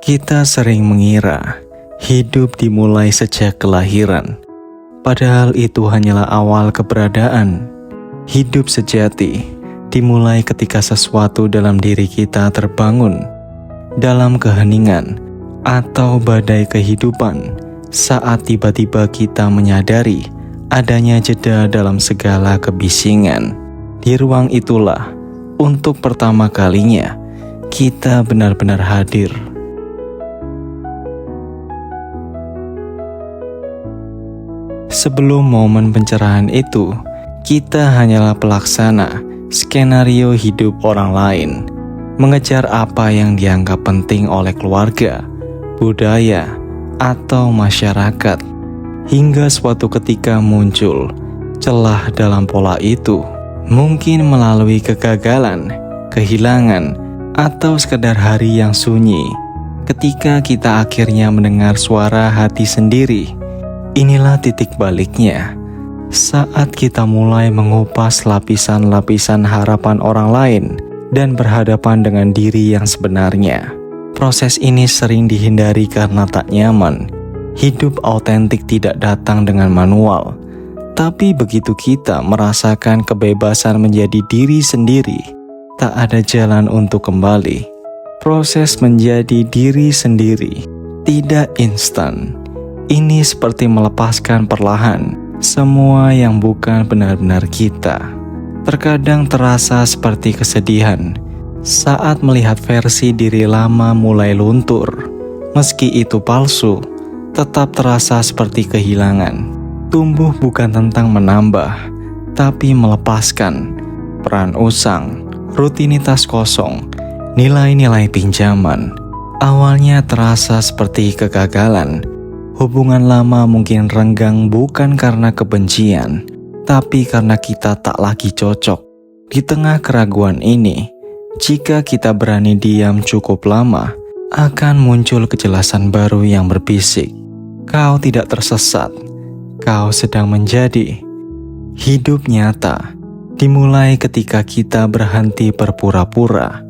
Kita sering mengira hidup dimulai sejak kelahiran, padahal itu hanyalah awal keberadaan. Hidup sejati dimulai ketika sesuatu dalam diri kita terbangun, dalam keheningan atau badai kehidupan, saat tiba-tiba kita menyadari adanya jeda dalam segala kebisingan. Di ruang itulah, untuk pertama kalinya, kita benar-benar hadir. Sebelum momen pencerahan itu, kita hanyalah pelaksana skenario hidup orang lain, mengejar apa yang dianggap penting oleh keluarga, budaya, atau masyarakat, hingga suatu ketika muncul celah dalam pola itu, mungkin melalui kegagalan, kehilangan, atau sekedar hari yang sunyi. Ketika kita akhirnya mendengar suara hati sendiri, inilah titik baliknya, saat kita mulai mengupas lapisan-lapisan harapan orang lain dan berhadapan dengan diri yang sebenarnya. Proses ini sering dihindari karena tak nyaman. Hidup autentik tidak datang dengan manual, tapi begitu kita merasakan kebebasan menjadi diri sendiri, tak ada jalan untuk kembali. Proses menjadi diri sendiri tidak instan. Ini seperti melepaskan perlahan semua yang bukan benar-benar kita. Terkadang terasa seperti kesedihan saat melihat versi diri lama mulai luntur. Meski itu palsu, tetap terasa seperti kehilangan. Tumbuh bukan tentang menambah, tapi melepaskan peran usang, rutinitas kosong, nilai-nilai pinjaman. Awalnya terasa seperti kegagalan. Hubungan lama mungkin renggang bukan karena kebencian, tapi karena kita tak lagi cocok. Di tengah keraguan ini, jika kita berani diam cukup lama, akan muncul kejelasan baru yang berbisik. Kau tidak tersesat, kau sedang menjadi. Hidup nyata dimulai ketika kita berhenti berpura-pura,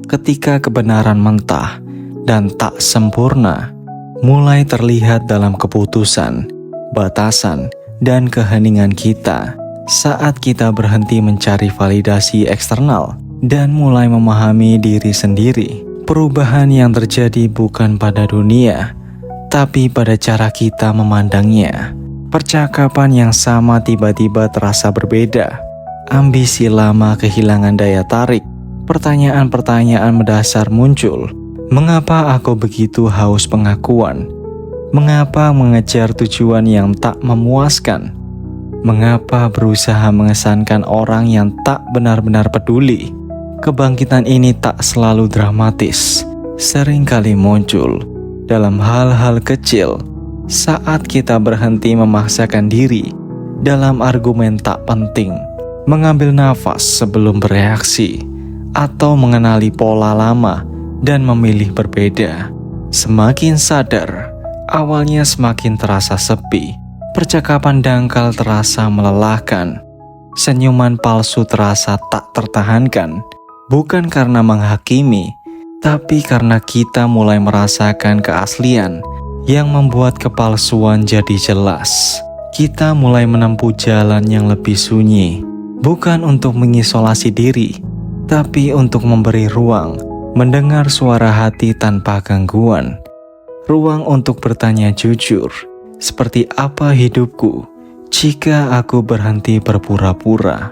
ketika kebenaran mentah dan tak sempurna mulai terlihat dalam keputusan, batasan, dan keheningan kita. Saat kita berhenti mencari validasi eksternal dan mulai memahami diri sendiri, perubahan yang terjadi bukan pada dunia, tapi pada cara kita memandangnya. Percakapan yang sama tiba-tiba terasa berbeda. Ambisi lama kehilangan daya tarik. Pertanyaan-pertanyaan mendasar muncul. Mengapa aku begitu haus pengakuan? Mengapa mengejar tujuan yang tak memuaskan? Mengapa berusaha mengesankan orang yang tak benar-benar peduli? Kebangkitan ini tak selalu dramatis. Seringkali muncul dalam hal-hal kecil, saat kita berhenti memaksakan diri dalam argumen tak penting, mengambil nafas sebelum bereaksi, atau mengenali pola lama dan memilih berbeda. Semakin sadar, awalnya semakin terasa sepi. Percakapan dangkal terasa melelahkan. Senyuman palsu terasa tak tertahankan. Bukan karena menghakimi, tapi karena kita mulai merasakan keaslian yang membuat kepalsuan jadi jelas. Kita mulai menempuh jalan yang lebih sunyi, bukan untuk mengisolasi diri, tapi untuk memberi ruang mendengar suara hati tanpa gangguan. Ruang untuk bertanya jujur, seperti apa hidupku jika aku berhenti berpura-pura.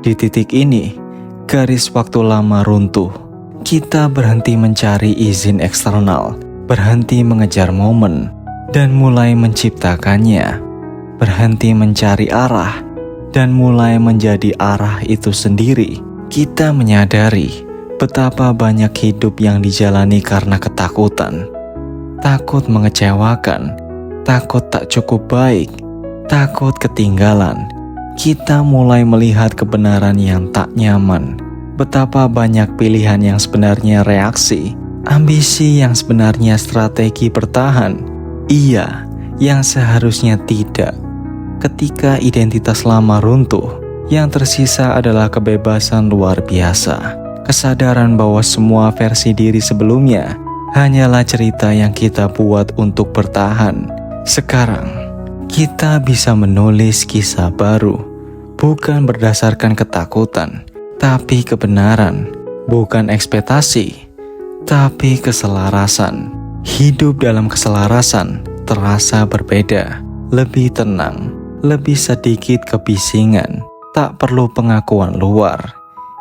Di titik ini, garis waktu lama runtuh. Kita berhenti mencari izin eksternal, berhenti mengejar momen, dan mulai menciptakannya. Berhenti mencari arah, dan mulai menjadi arah itu sendiri. Kita menyadari betapa banyak hidup yang dijalani karena ketakutan. Takut mengecewakan, takut tak cukup baik, takut ketinggalan. Kita mulai melihat kebenaran yang tak nyaman. Betapa banyak pilihan yang sebenarnya reaksi, ambisi yang sebenarnya strategi bertahan, iya yang seharusnya tidak. Ketika identitas lama runtuh, yang tersisa adalah kebebasan luar biasa. Kesadaran bahwa semua versi diri sebelumnya hanyalah cerita yang kita buat untuk bertahan. Sekarang, kita bisa menulis kisah baru, bukan berdasarkan ketakutan, tapi kebenaran, bukan ekspektasi, tapi keselarasan. Hidup dalam keselarasan terasa berbeda, lebih tenang, lebih sedikit kebisingan, tak perlu pengakuan luar.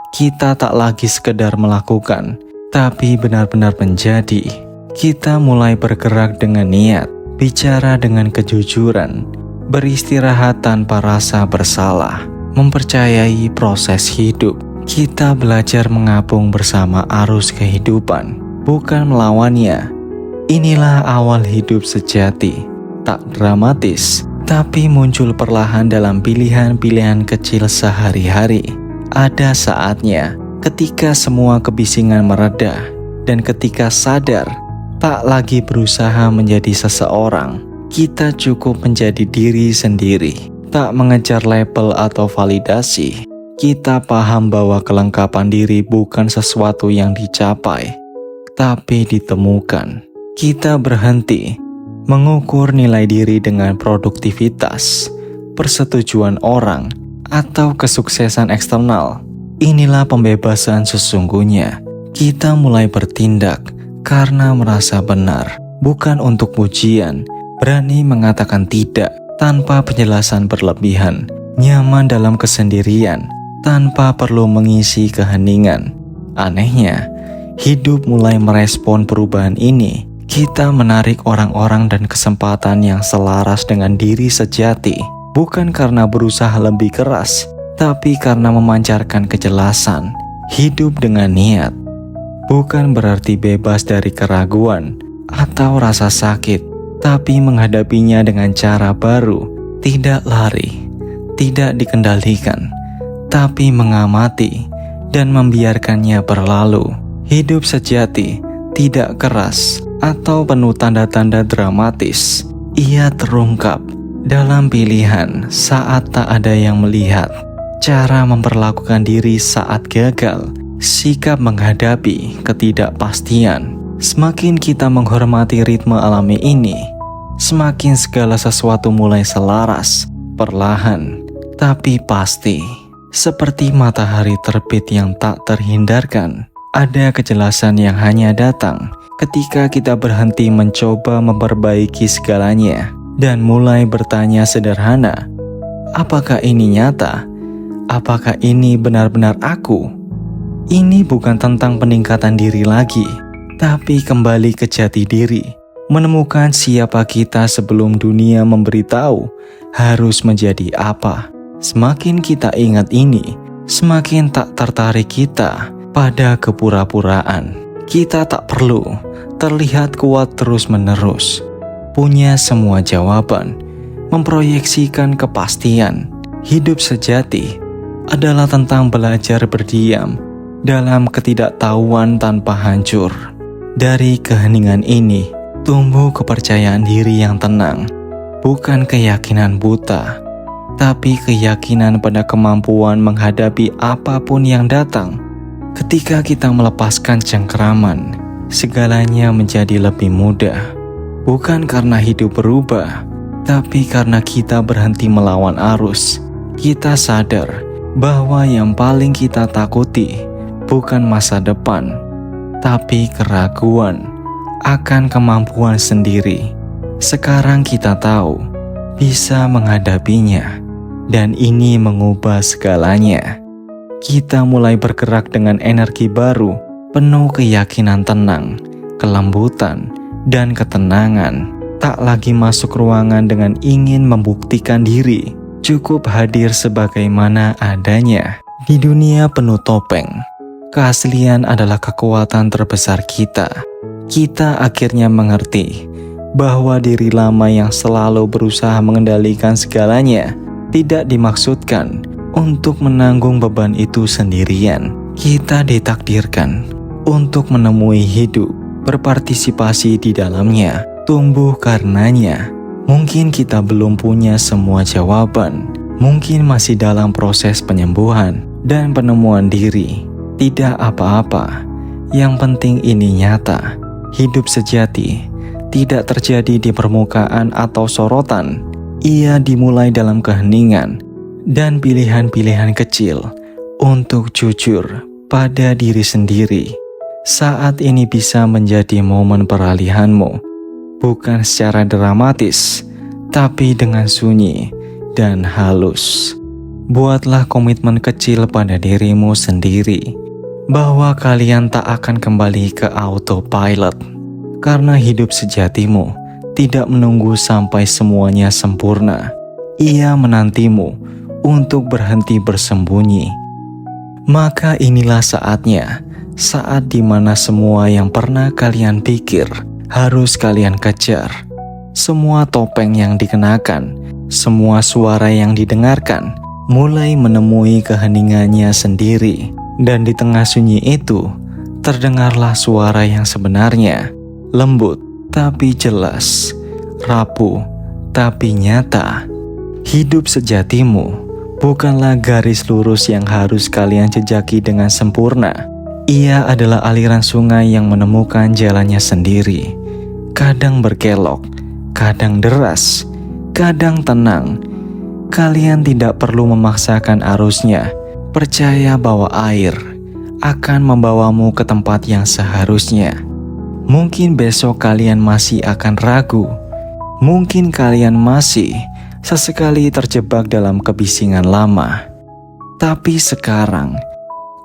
Kita tak lagi sekedar melakukan, tapi benar-benar menjadi. Kita mulai bergerak dengan niat, bicara dengan kejujuran, beristirahat tanpa rasa bersalah, mempercayai proses hidup. Kita belajar mengapung bersama arus kehidupan, bukan melawannya. Inilah awal hidup sejati, tak dramatis, tapi muncul perlahan dalam pilihan-pilihan kecil sehari-hari. Ada saatnya ketika semua kebisingan mereda, dan ketika sadar tak lagi berusaha menjadi seseorang, kita cukup menjadi diri sendiri, tak mengejar label atau validasi. Kita paham bahwa kelengkapan diri bukan sesuatu yang dicapai, tapi ditemukan. Kita berhenti mengukur nilai diri dengan produktivitas, persetujuan orang, atau kesuksesan eksternal. Inilah pembebasan sesungguhnya. Kita mulai bertindak karena merasa benar, bukan untuk pujian. Berani mengatakan tidak tanpa penjelasan berlebihan, nyaman dalam kesendirian tanpa perlu mengisi keheningan. Anehnya, hidup mulai merespon perubahan ini. Kita menarik orang-orang dan kesempatan yang selaras dengan diri sejati, bukan karena berusaha lebih keras, tapi karena memancarkan kejelasan. Hidup dengan niat bukan berarti bebas dari keraguan atau rasa sakit, tapi menghadapinya dengan cara baru. Tidak lari, tidak dikendalikan, tapi mengamati dan membiarkannya berlalu. Hidup sejati tidak keras atau penuh tanda-tanda dramatis. Ia terungkap dalam pilihan saat tak ada yang melihat, cara memperlakukan diri saat gagal, sikap menghadapi ketidakpastian. Semakin kita menghormati ritme alami ini, semakin segala sesuatu mulai selaras, perlahan, tapi pasti. Seperti matahari terbit yang tak terhindarkan, ada kejelasan yang hanya datang ketika kita berhenti mencoba memperbaiki segalanya dan mulai bertanya sederhana, apakah ini nyata? Apakah ini benar-benar aku? Ini bukan tentang peningkatan diri lagi, tapi kembali ke jati diri, menemukan siapa kita sebelum dunia memberitahu harus menjadi apa. Semakin kita ingat ini, semakin tak tertarik kita pada kepura-puraan. Kita tak perlu terlihat kuat terus-menerus, punya semua jawaban, memproyeksikan kepastian. Hidup sejati adalah tentang belajar berdiam dalam ketidaktahuan tanpa hancur. Dari keheningan ini tumbuh kepercayaan diri yang tenang, bukan keyakinan buta, tapi keyakinan pada kemampuan menghadapi apapun yang datang. Ketika kita melepaskan cengkeraman, segalanya menjadi lebih mudah. Bukan karena hidup berubah, tapi karena kita berhenti melawan arus. Kita sadar bahwa yang paling kita takuti bukan masa depan, tapi keraguan akan kemampuan sendiri. Sekarang kita tahu bisa menghadapinya, dan ini mengubah segalanya. Kita mulai bergerak dengan energi baru, penuh keyakinan tenang, kelembutan, dan ketenangan. Tak lagi masuk ruangan dengan ingin membuktikan diri, cukup hadir sebagaimana adanya. Di dunia penuh topeng, keaslian adalah kekuatan terbesar kita. Kita akhirnya mengerti bahwa diri lama yang selalu berusaha mengendalikan segalanya tidak dimaksudkan untuk menanggung beban itu sendirian. Kita ditakdirkan untuk menemui hidup, berpartisipasi di dalamnya, tumbuh karenanya. Mungkin kita belum punya semua jawaban, mungkin masih dalam proses penyembuhan dan penemuan diri. Tidak apa-apa, yang penting ini nyata. Hidup sejati tidak terjadi di permukaan atau sorotan. Ia dimulai dalam keheningan dan pilihan-pilihan kecil untuk jujur pada diri sendiri. Saat ini bisa menjadi momen peralihanmu, bukan secara dramatis, tapi dengan sunyi dan halus. Buatlah komitmen kecil pada dirimu sendiri, bahwa kalian tak akan kembali ke autopilot. Karena hidup sejatimu tidak menunggu sampai semuanya sempurna. Ia menantimu untuk berhenti bersembunyi. Maka inilah saatnya, saat dimana semua yang pernah kalian pikir harus kalian kejar, semua topeng yang dikenakan, semua suara yang didengarkan, mulai menemui keheningannya sendiri. Dan di tengah sunyi itu, terdengarlah suara yang sebenarnya, lembut tapi jelas, rapuh tapi nyata. Hidup sejatimu bukanlah garis lurus yang harus kalian jejaki dengan sempurna. Ia adalah aliran sungai yang menemukan jalannya sendiri. Kadang berkelok, kadang deras, kadang tenang. Kalian tidak perlu memaksakan arusnya. Percaya bahwa air akan membawamu ke tempat yang seharusnya. Mungkin besok kalian masih akan ragu. Mungkin kalian masih sesekali terjebak dalam kebisingan lama. Tapi sekarang,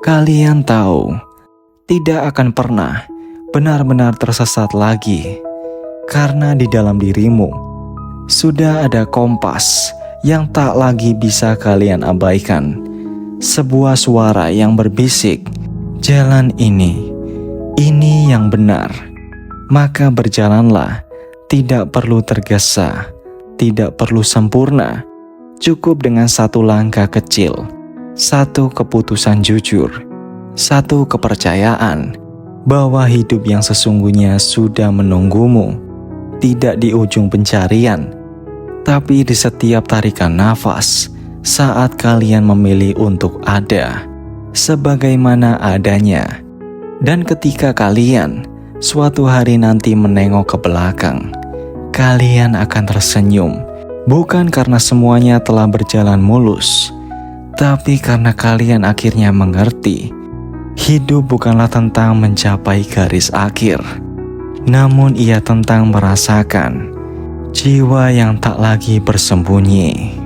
kalian tahu, tidak akan pernah benar-benar tersesat lagi. Karena di dalam dirimu, sudah ada kompas yang tak lagi bisa kalian abaikan. Sebuah suara yang berbisik, jalan ini yang benar. Maka berjalanlah, tidak perlu tergesa, tidak perlu sempurna. Cukup dengan satu langkah kecil, satu keputusan jujur, satu kepercayaan bahwa hidup yang sesungguhnya sudah menunggumu. Tidak di ujung pencarian, tapi di setiap tarikan nafas. Saat kalian memilih untuk ada sebagaimana adanya. Dan ketika kalian suatu hari nanti menengok ke belakang, kalian akan tersenyum. Bukan karena semuanya telah berjalan mulus, tapi karena kalian akhirnya mengerti. Hidup bukanlah tentang mencapai garis akhir, namun ia tentang merasakan jiwa yang tak lagi bersembunyi.